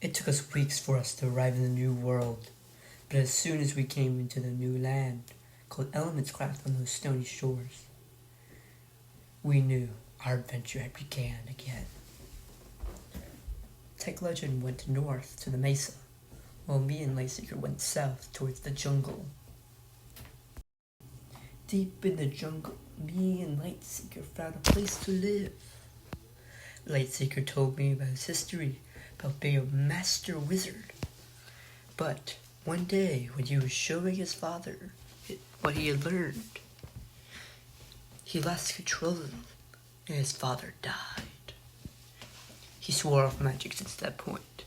It took us weeks for us to arrive in the new world, but as soon as we came into the new land, called ElementsCraft on those stony shores, we knew our adventure had began again. Tech Legend went north to the mesa, while me and Lightseeker went south towards the jungle. Deep in the jungle, me and Lightseeker found a place to live. Lightseeker told me about his history, about being a master wizard. But one day, when he was showing his father what he had learned, he lost control and his father died. He swore off magic since that point,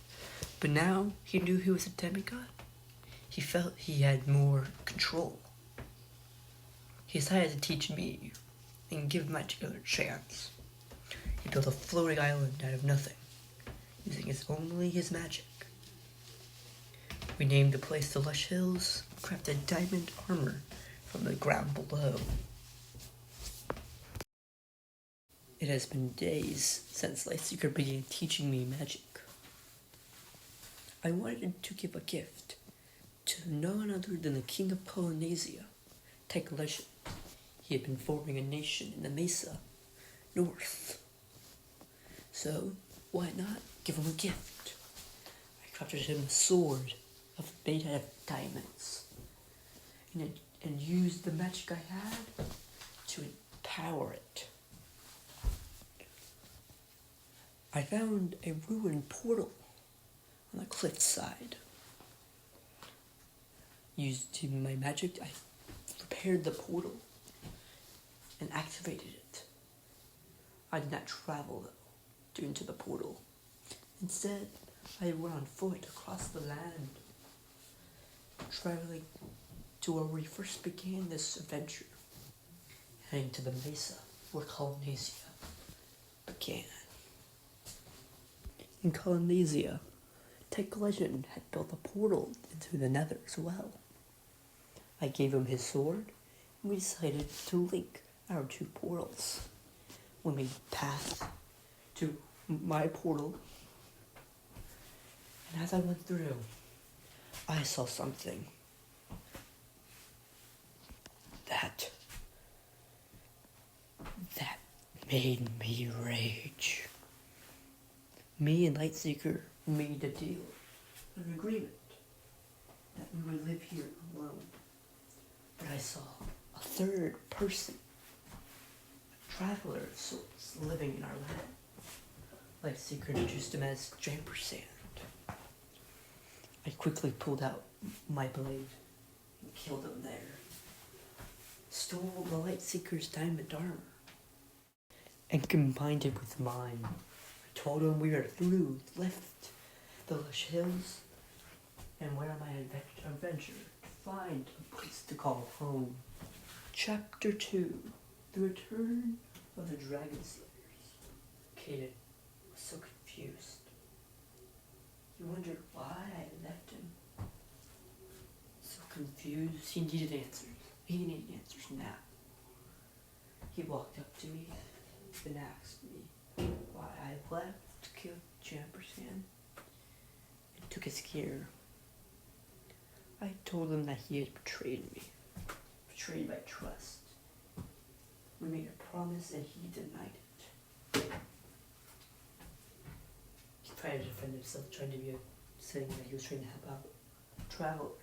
but now he knew he was a demigod. He felt he had more control. He decided to teach me and give magic another chance. He built a floating island out of nothing, using only his magic. We named the place the Lush Hills, crafted diamond armor from the ground below. It has been days since Lightseeker began teaching me magic. I wanted to give a gift to none other than the King of Polynesia, Tech Legend. He had been forming a nation in the Mesa, north. So, why not give him a gift? I crafted him a sword made out of diamonds, and used the magic I had to empower it. I found a ruined portal on the cliffside. Using my magic, I repaired the portal and activated it. I did not travel, though, into the portal. Instead, I went on foot across the land, traveling to where we first began this adventure, heading to the mesa where Polynesia began. In Polynesia, Tech Legend had built a portal into the nether as well. I gave him his sword, and we decided to link our two portals. When we passed to my portal, and as I went through, I saw something that made me rage. Me and Lightseeker made a deal, an agreement, that we would live here alone. But I saw a third person, a traveler of sorts, living in our land. Lightseeker introduced him as Jampersand. I quickly pulled out my blade and killed him there. Stole the Lightseeker's diamond armor and combined it with mine. I told him we were through, left the Lush Hills, and went on my adventure to find a place to call home. Chapter 2, The Return of the Dragon Slayers. Kaden was so confused. He wondered why I left him. So confused, he needed answers. He needed answers now. He walked up to me and asked me why I left to kill Jampersand and took his gear. I told him that he had betrayed me, betrayed my trust. We made a promise and he denied it. He tried to defend himself, saying that he was trying to help out a traveler.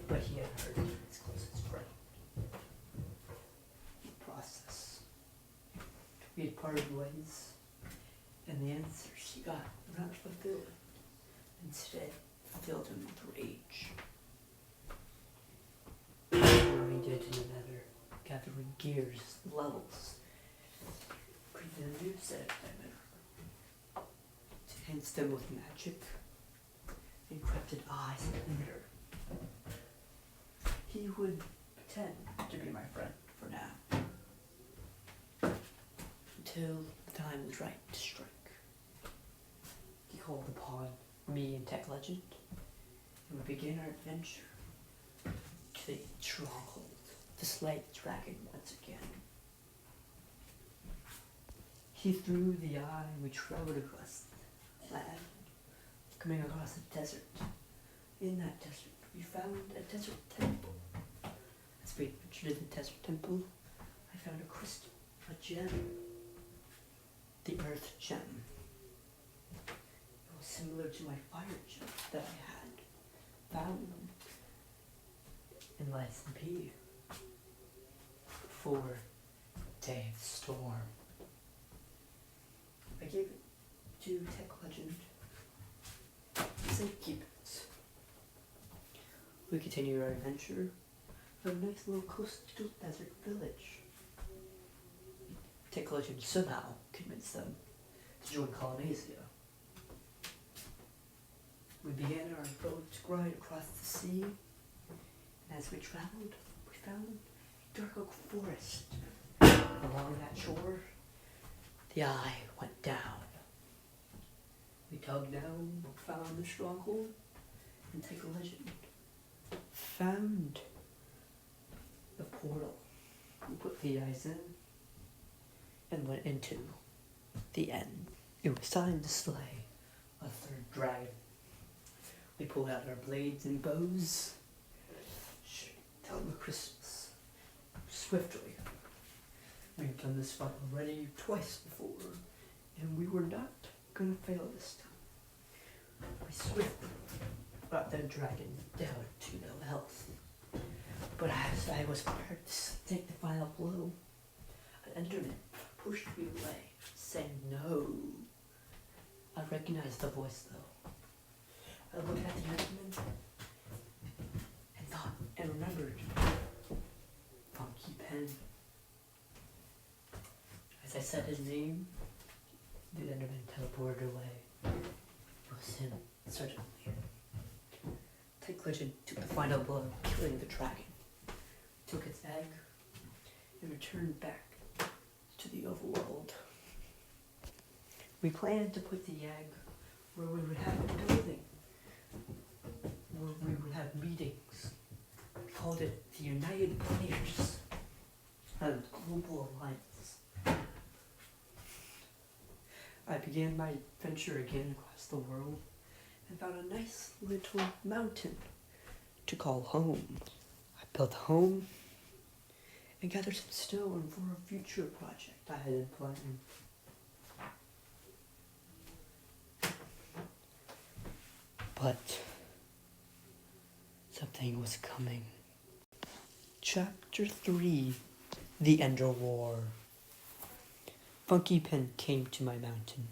But he had hurt his closest friend. In the process, we had parted ways, and the answers he got were not fulfilled. Instead, filled him with rage. What he did in the nether, gathering gears, levels, created a new set of diamond to enhance them with magic, and crafted eyes and glitter. He would pretend to be my friend for now, until the time was right to strike. He called upon me and Tech Legend, and we began our adventure to the stronghold to slay the dragon once again. He threw the eye, and we traveled across the land, coming across a desert. In that desert, we found a desert temple. As we entered the desert temple, I found a crystal, a gem, the earth gem. It was similar to my fire gem that I had found in Lights and P before Day of the Storm. I gave it to Tech Legend. Said keep it. We continued our adventure of a nice little coastal desert village. Tech Legend somehow convinced them to join Colonizia. We began our boat ride across the sea, and as we traveled, we found a dark oak forest. Along that shore, the eye went down. We dug down, found the stronghold, and Tech Legend found the portal. We put the eyes in and went into the end. It was time to slay a third dragon. We pulled out our blades and bows. Tell them Christmas. Swiftly. We've done this fight already twice before, and we were not gonna fail this time. We swiftly brought that dragon down to no health. But as I was prepared to take the final blow, an enderman pushed me away, saying no. I recognized the voice though. I looked at the enderman and thought and remembered Funky Pen. As I said his name, the enderman teleported away. It was him, certainly. Tech Legend took the final blow, killing the dragon. Took its egg and returned back to the overworld. We planned to put the egg where we would have a building, where we would have meetings. We called it the United Players, a global alliance. I began my adventure again across the world and found a nice little mountain to call home. I built a home and gathered some stone for a future project I had in plan. But something was coming. Chapter 3, The Ender War. Funky Pen came to my mountain.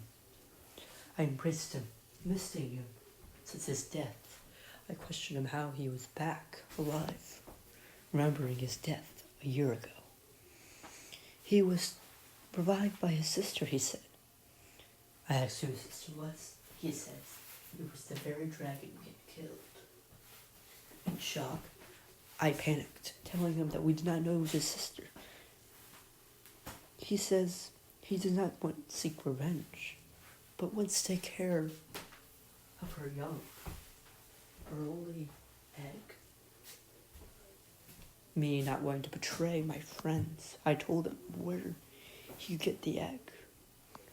I embraced him, missing him since his death. I questioned him how he was back, alive, remembering his death a year ago. He was revived by his sister, he said. I asked who his sister was. He said it was the very dragon we had killed. In shock, I panicked, telling him that we did not know it was his sister. He says he did not want to seek revenge, but wants to take care of her young, her only egg. Me not wanting to betray my friends, I told him where he could get the egg,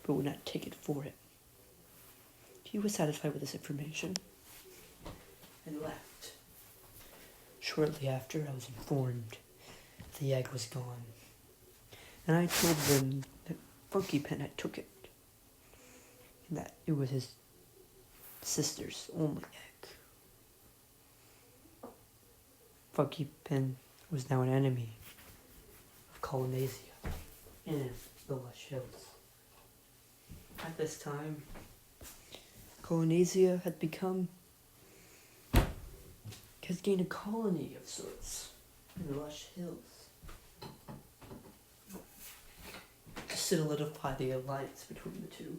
but would not take it for him. He was satisfied with this information and left. Shortly after, I was informed the egg was gone, and I told them that Funky Pen had took it, and that it was his sister's only egg. Funky Pen was now an enemy of Colonizia in the Lush Hills. At this time, Colonizia had gained a colony of sorts in the Lush Hills to solidify the alliance between the two.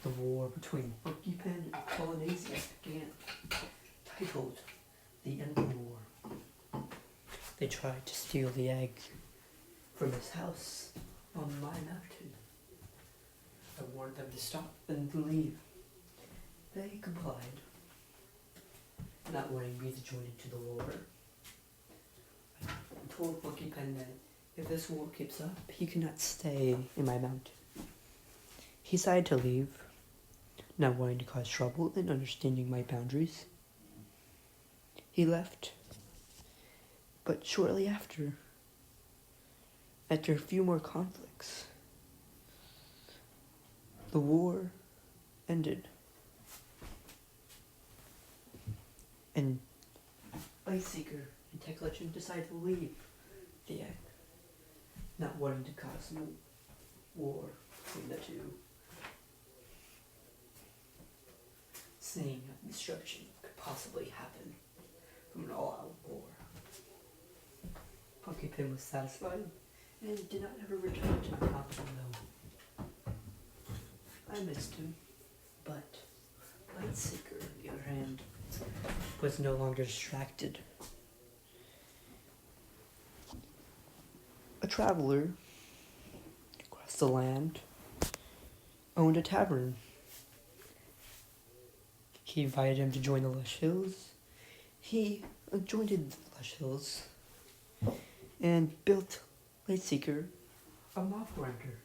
The war between Funky Pen and Colonizia began, titled The Ender War. They tried to steal the egg from his house on my mountain. I warned them to stop and to leave. They complied, not wanting me to join into the war. I told Funky Pen that if this war keeps up, he cannot stay in my mountain. He decided to leave, not wanting to cause trouble and understanding my boundaries. He left, but shortly after a few more conflicts, the war ended. And Lightseeker and Tech Legend decided to leave the egg, not wanting to cause no war between the two, saying that destruction could possibly happen from an all-out war. Pumpkinpin was satisfied and did not ever return to my capital, though. I missed him, but Lightseeker, on the other hand, was no longer distracted. A traveler across the land owned a tavern. He invited him to join the Lush Hills. He joined the Lush Hills and built Lightseeker a mob grinder.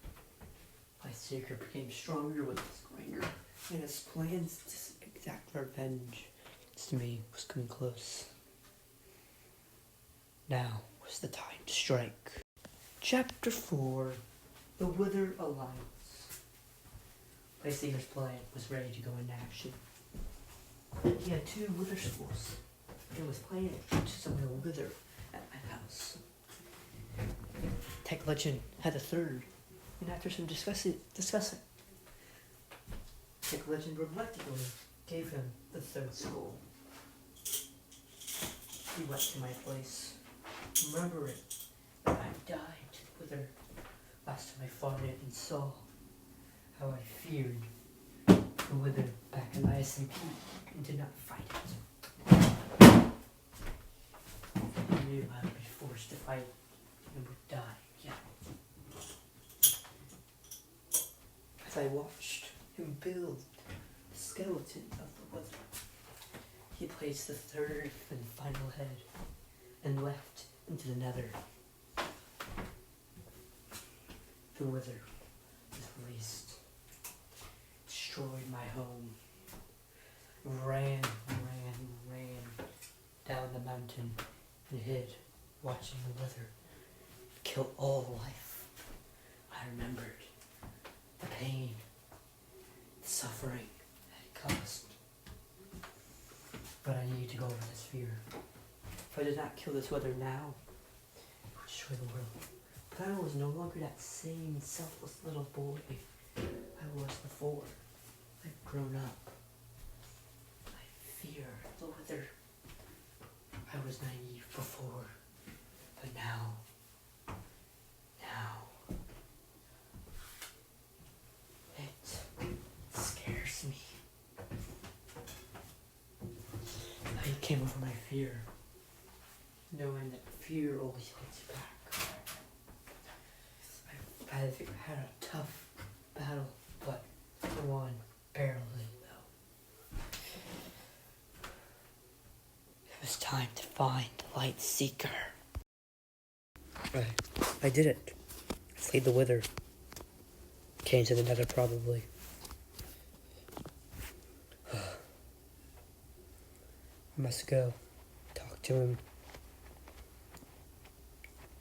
Lightseeker became stronger with his grinder, and his plans to exact revenge to me was coming close. Now was the time to strike. Chapter 4, The Withered Alliance. Lightseeker's plan was ready to go into action. He had 2 Wither schools and was planning to summon a Wither at my house. Tech Legend had a 3rd, and after some discussing, Tech Legend reluctantly gave him the 3rd school. He went to my place, remembering that I died to the Wither last time I fought it and saw how I feared the Wither back in the SMP and did not fight it. I knew I would be forced to fight and would die again. As I watched him build the skeleton of the Wither, he placed the 3rd and final head and left into the Nether. The Wither was released, destroyed my home, ran down the mountain and hid, watching the Wither kill all life. I remembered the pain, the suffering that it caused. But I needed to go over this fear. If I did not kill this Wither now, it would destroy the world. But I was no longer that same selfless little boy I was before. I've grown up. I fear the Wither. I was naive before, but now, it scares me. I came over my fear, knowing that fear always holds you back. I've had a tough battle, but I won barely, though. It was time to find Lightseeker. I did it. I slayed the Wither. Came to the Nether, probably. I must go talk to him.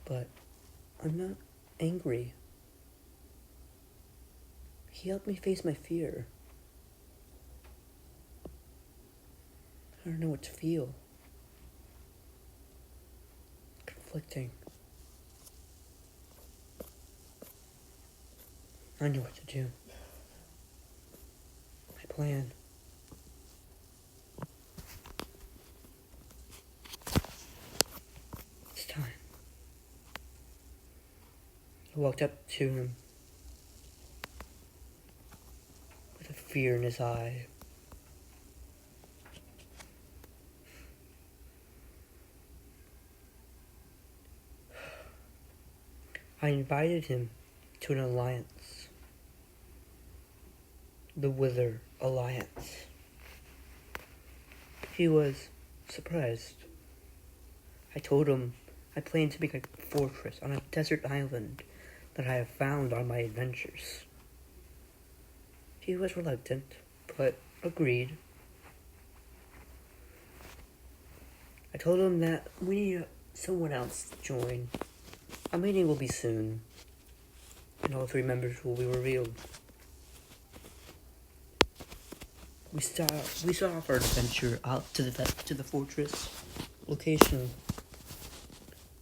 But I'm not angry. He helped me face my fear. I don't know what to feel. Conflicting. I know what to do. My plan. It's time. I walked up to him with a fear in his eye. I invited him to an alliance. The Withered Alliance. He was surprised. I told him I planned to make a fortress on a desert island that I have found on my adventures. He was reluctant, but agreed. I told him that we need someone else to join. Our meeting will be soon, and all 3 members will be revealed. We start off our adventure out to the fortress location.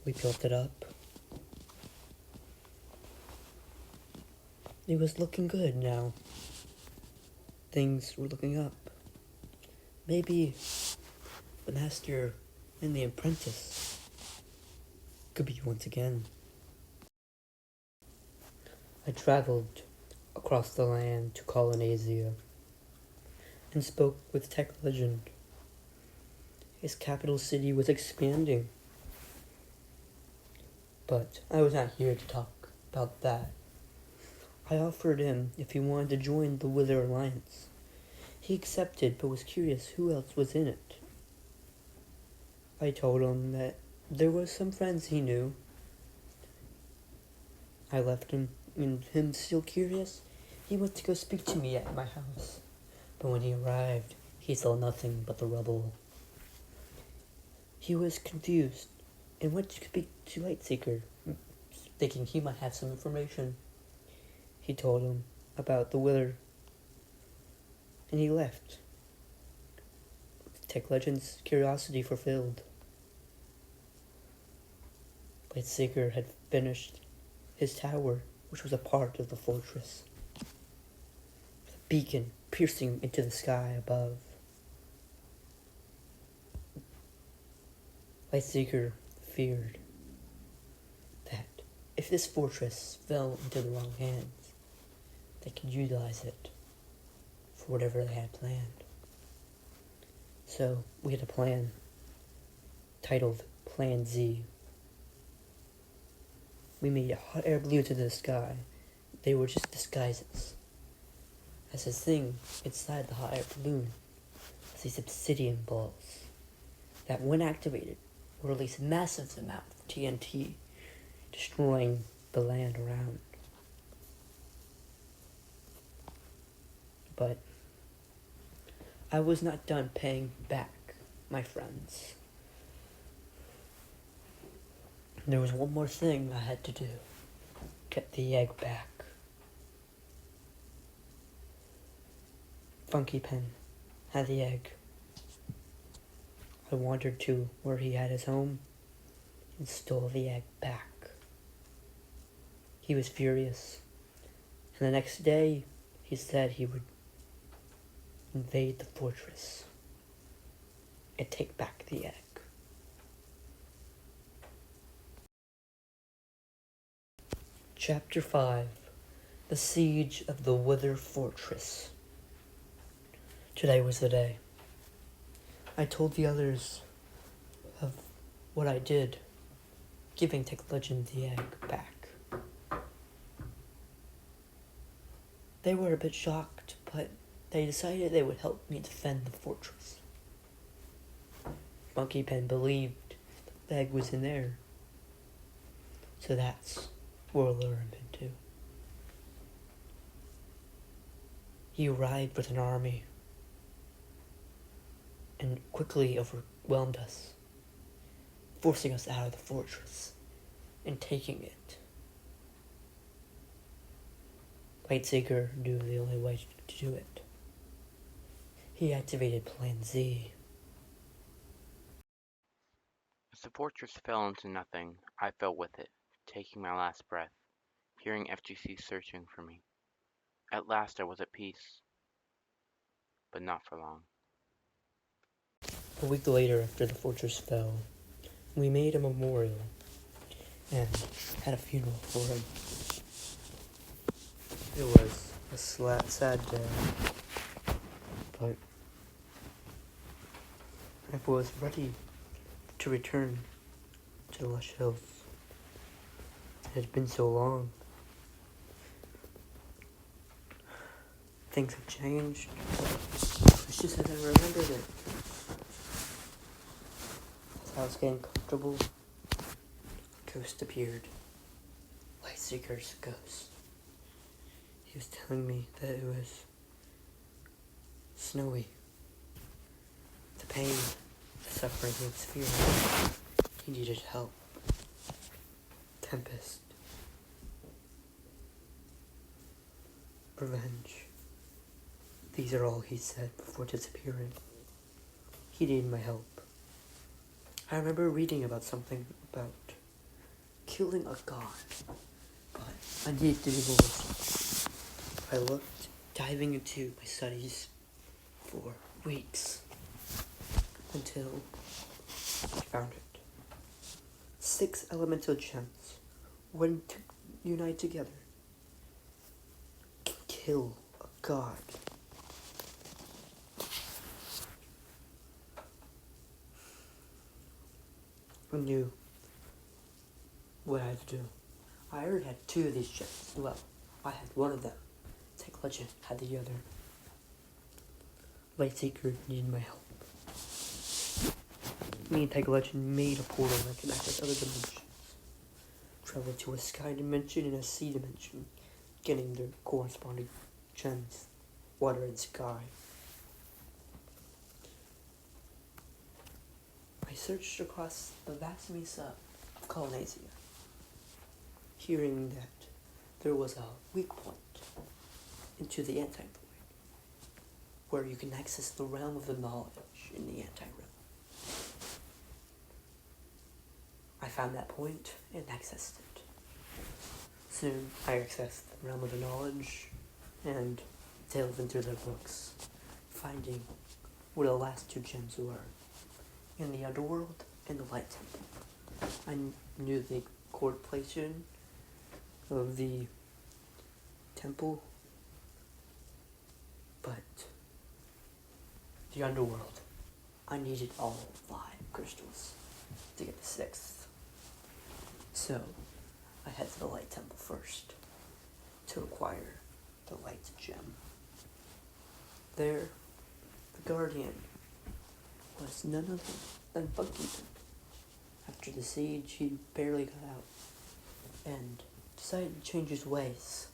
We built it up. It was looking good now. Things were looking up. Maybe the master and the apprentice could be once again. I traveled across the land to Colonizia and spoke with Tech Legend. His capital city was expanding. But I was not here to talk about that. I offered him if he wanted to join the Withered Alliance. He accepted, but was curious who else was in it. I told him that there were some friends he knew. I left him, and him still curious, he went to go speak to me at my house. But when he arrived, he saw nothing but the rubble. He was confused and went to speak to Lightseeker, thinking he might have some information. He told him about the Withered, and he left. Tech Legend's curiosity fulfilled. Lightseeker had finished his tower, which was a part of the fortress, with a beacon piercing into the sky above. Lightseeker feared that if this fortress fell into the wrong hands, they could utilize it for whatever they had planned. So we had a plan titled Plan Z. We made hot air balloons into the sky. They were just disguises. As this thing inside the hot air balloon was these obsidian balls that, when activated, will release massive amounts of TNT, destroying the land around. But I was not done paying back my friends. There was one more thing I had to do. Get the egg back. Funky Pen had the egg. I wandered to where he had his home and stole the egg back. He was furious, and the next day he said he would invade the fortress and take back the egg. Chapter 5. The Siege of the Withered Fortress. Today was the day. I told the others of what I did, giving Tech Legend the egg back. They were a bit shocked, but they decided they would help me defend the fortress. Monkey Pen believed the egg was in there, so that's where we'll lure him into. He arrived with an army and quickly overwhelmed us, forcing us out of the fortress and taking it. Lightseeker knew the only way to do it. He activated Plan Z. As the fortress fell into nothing, I fell with it, taking my last breath, hearing FGC searching for me. At last I was at peace, but not for long. A week later, after the fortress fell, we made a memorial and had a funeral for him. It was a sad day, but I was ready to return to the Lush Hills. It had been so long. Things have changed. It's just as I remembered it. As I was getting comfortable, a ghost appeared. Lightseeker's ghost. He was telling me that it was Snowy. The pain, the suffering he was feeling. He needed help. Tempest. Revenge. These are all he said before disappearing. He needed my help. I remember reading about something about killing a god, but I needed to do more. I looked, diving into my studies for weeks, until I found it. 6 elemental gems, when unite together, can kill a god. I knew what I had to do. I already had 2 of these gems. Well, I had one of them. Trilogy had the other. Lightseeker needed my help. Me and Trilogy made a portal that connected other dimensions. Traveled to a sky dimension and a sea dimension, getting their corresponding gems, water and sky. I searched across the vast mesa of Colonizia, hearing that there was a weak point into the anti-void, where you can access the realm of the knowledge in the anti-realm. I found that point and accessed it. Soon, I accessed the realm of the knowledge and delved into their books, finding where the last 2 gems were, in the underworld and the light temple. I knew the coordination of the temple, but the underworld, I needed all 5 crystals to get the 6th. So, I head to the light temple first to acquire the light gem. There, the guardian was none other than Buckingham. After the siege, he barely got out and decided to change his ways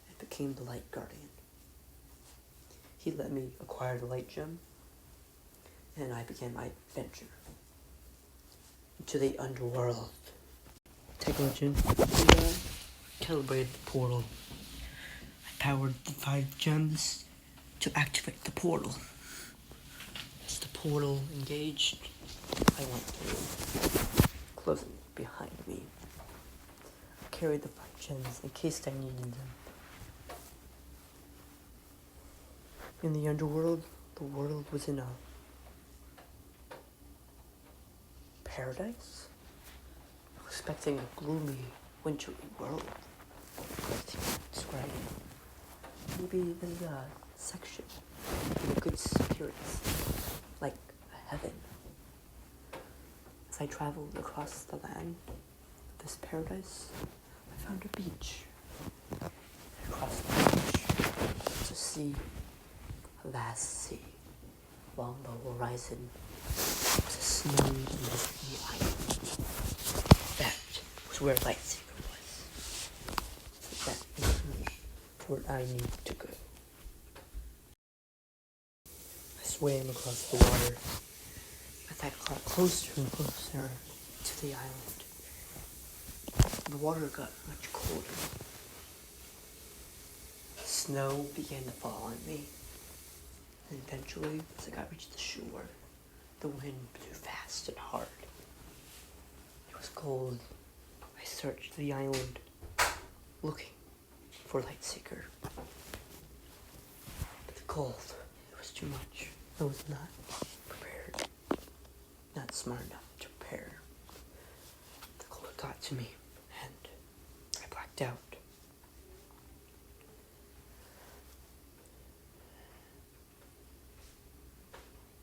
and became the light guardian. He let me acquire the light gem, and I began my adventure into the underworld. Technology, and I calibrated the portal. I powered the 5 gems to activate the portal. As the portal engaged, I went through, closing it behind me. I carried the 5 gems in case I needed them. In the underworld, the world was in a paradise. I was expecting a gloomy, wintry world. Describing. Maybe there's a section of good spirits, like a heaven. As I traveled across the land of this paradise, I found a beach. And across the beach was a sea, a vast sea. Along the horizon was a snowy, misty island. That was where Lightseeker was. So that is where I need to go. I swam across the water as I got closer and closer to the island. The water got much colder. Snow began to fall on me. And eventually, as I reached the shore, the wind blew fast and hard. It was cold. I searched the island, looking for Lightseeker. But the cold, it was too much. I was not prepared. Not smart enough to prepare. The cold got to me, and I blacked out.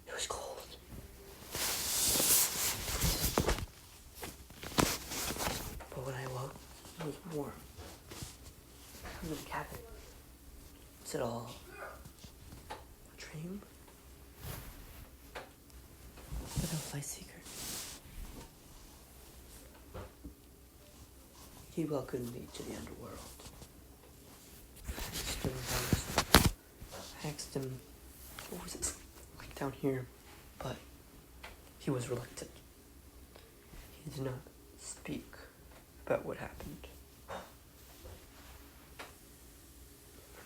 It was cold. But when I woke, it was warm. I was in the cabin. Is it all a dream? But no Lightseeker. He welcomed me to the underworld. I asked him what was it like down here, but he was reluctant. He did not speak about what happened. It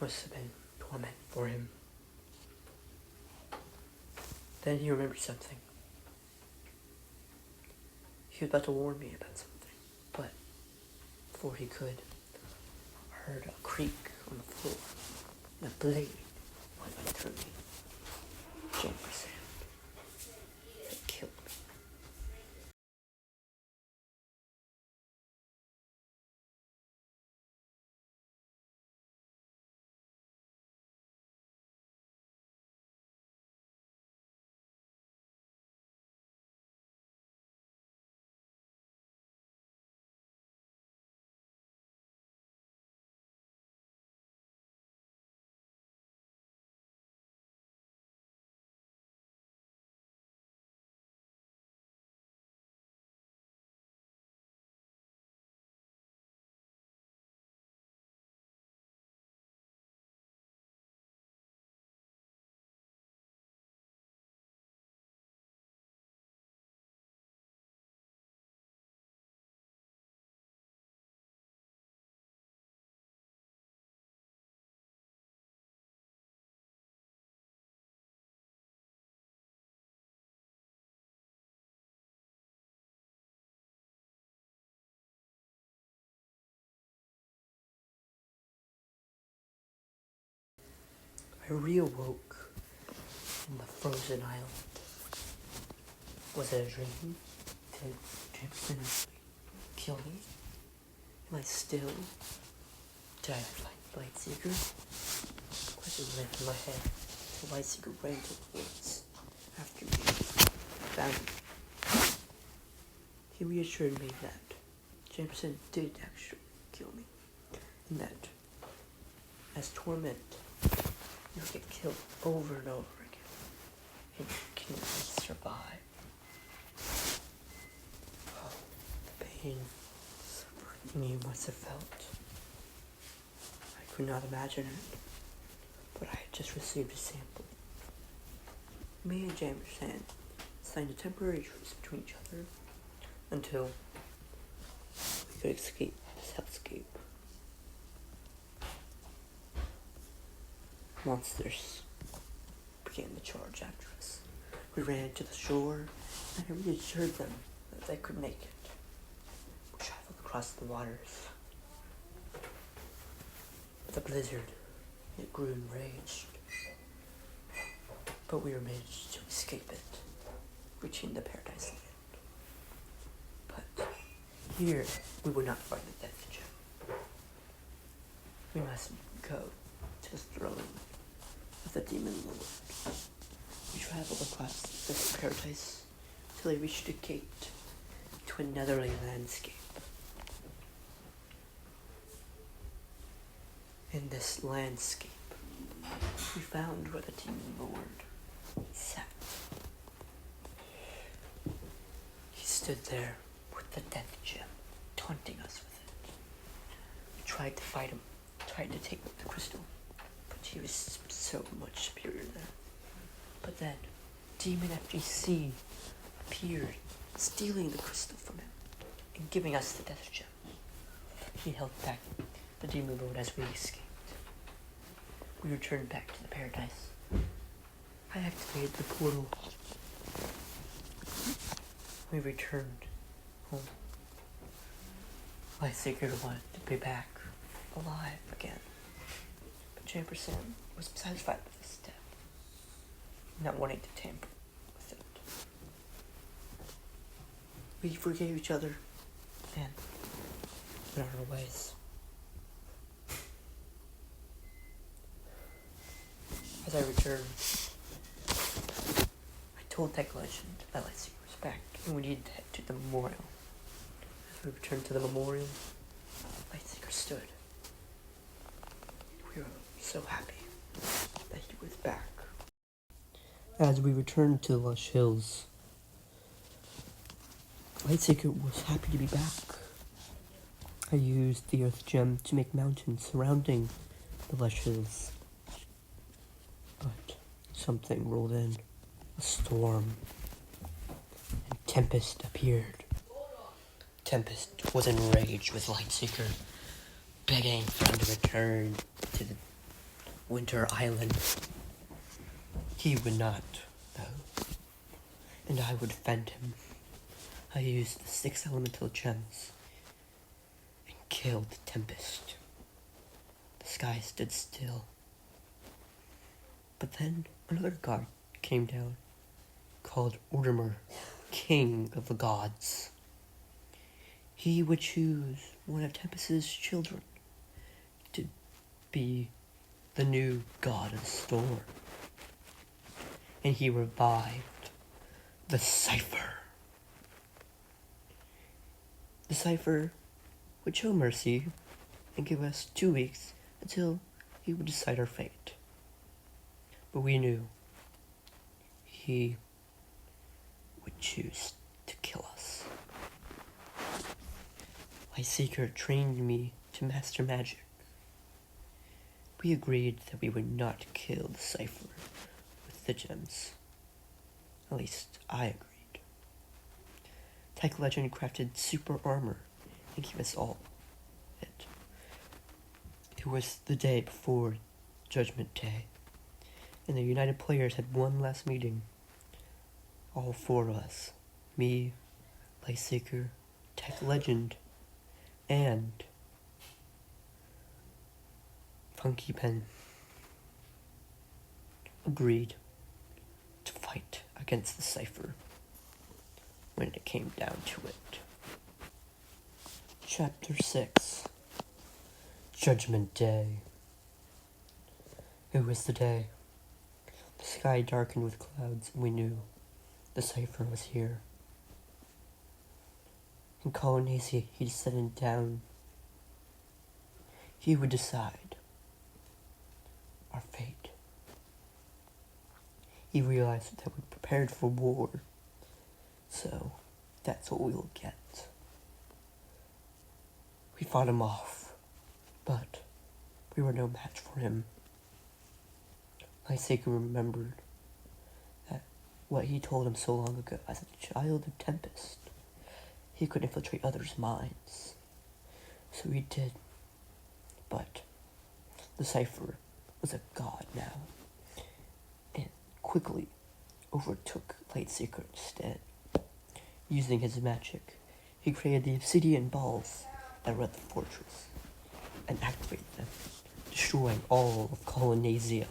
must have been torment for him. Then he remembered something. He was about to warn me about something, but before he could, I heard a creak on the floor, and a blade went right through me. Jumper's hand. It killed me. I reawoke in the frozen island. Was it a dream? Did Jameson kill me? Am I still? Did I fight Lightseeker? Questions went through my head. The Lightseeker ran to the woods after me. Found me. He reassured me that Jameson did actually kill me, and that as torment, you get killed over and over again, and you can't survive. Oh, the pain, suffering you must have felt. I could not imagine it, but I had just received a sample. Me and Jameson signed a temporary truce between each other until we could escape this hellscape. Monsters began to charge after us. We ran to the shore, and I reassured them that they could make it. We traveled across the waters. But the blizzard, it grew enraged. But we managed to escape it, reaching the paradise land. But here, we would not find the death gem. We must go to the throne of the demon lord. We traveled across this paradise till we reached a gate to a netherly landscape. In this landscape, we found where the demon lord sat. He stood there with the death gem, taunting us with it. We tried to fight him, tried to take the crystal, but he was so much superior there. But then, Demon FGC appeared, stealing the crystal from him, and giving us the death gem. He held back the demon lord as we escaped. We returned back to the paradise. I activated the portal. We returned home. Lightseeker wanted to be back alive again. But Jamperson was satisfied with his death, not wanting to tamper with it. We forgave each other and went on our ways. As I returned, I told Tech Legend that Lightseeker was back and we needed to head to the memorial. As we returned to the memorial, Lightseeker stood. We were so happy that he was back. As we returned to the lush hills, Lightseeker was happy to be back. I used the earth gem to make mountains surrounding the lush hills. But something rolled in. A storm. And Tempest appeared. Tempest was enraged with Lightseeker, begging for him to return to the Winter Island. He would not, though, and I would defend him. I used the 6 elemental gems and killed Tempest. The sky stood still. But then another god came down, called Ortimer, King of the Gods. He would choose one of Tempest's children to be the new god of the storm. And he revived the Cypher. The Cypher would show mercy and give us 2 weeks until he would decide our fate. But we knew he would choose to kill us. Lightseeker trained me to master magic. We agreed that we would not kill the Cypher with the gems. At least I agreed. Tech Legend crafted super armor and gave us all it. It was the day before Judgment Day, and the United Players had one last meeting. All 4 of us, me, Lightseeker, Tech Legend, and Funky Pen, agreed to fight against the Cypher when it came down to it. Chapter 6, Judgment Day. It was the day. The sky darkened with clouds, and we knew the Cypher was here. In Colonnasia, he descended down. He would decide our fate. He realized that we prepared for war, so that's what we will get. We fought him off, but we were no match for him. Lightseeker remembered that what he told him so long ago as a child of Tempest. He could infiltrate others' minds. So he did. But the Cypher was a god now, and quickly overtook Lightseeker instead. Using his magic, he created the obsidian balls that were at the fortress, and activated them, destroying all of Colonnasia.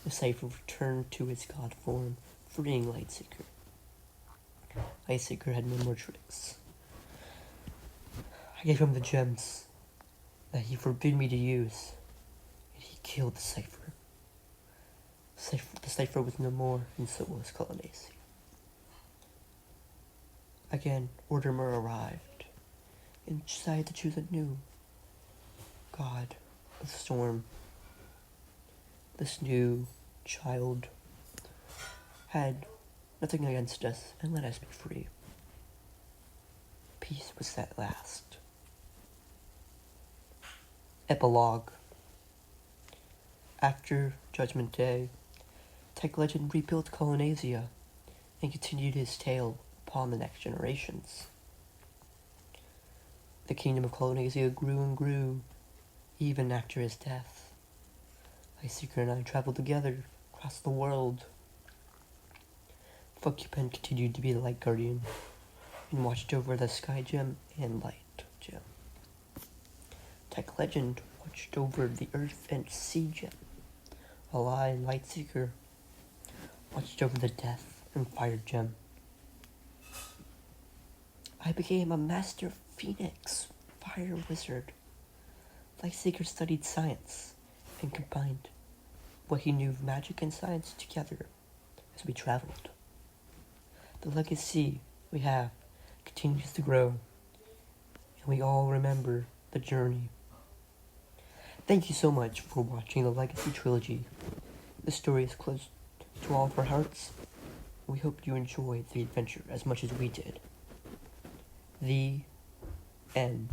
The Cypher returned to his god form, freeing Lightseeker. Lightseeker had no more tricks. I gave him the gems that he forbid me to use, and he killed the Cypher. The Cypher was no more, and so was Colonnasia. Again, Ortimer arrived, and decided to choose a new god of the storm. This new child had nothing against us and let us be free. Peace was at last. Epilogue. After Judgment Day, Tech Legend rebuilt Colonnasia and continued his tale upon the next generations. The kingdom of Colonnasia grew and grew, even after his death. Lightseeker and I traveled together across the world. Funky Pen continued to be the Light Guardian and watched over the Sky Gem and Light Gem. Tech Legend watched over the Earth and Sea Gem, while I, Lightseeker, watched over the Death and Fire Gem. I became a Master Phoenix Fire Wizard. Lightseeker studied science and combined what he knew of magic and science together as we traveled. The legacy we have continues to grow, and we all remember the journey. Thank you so much for watching the Legacy Trilogy. The story is close to all of our hearts. We hope you enjoyed the adventure as much as we did. The end.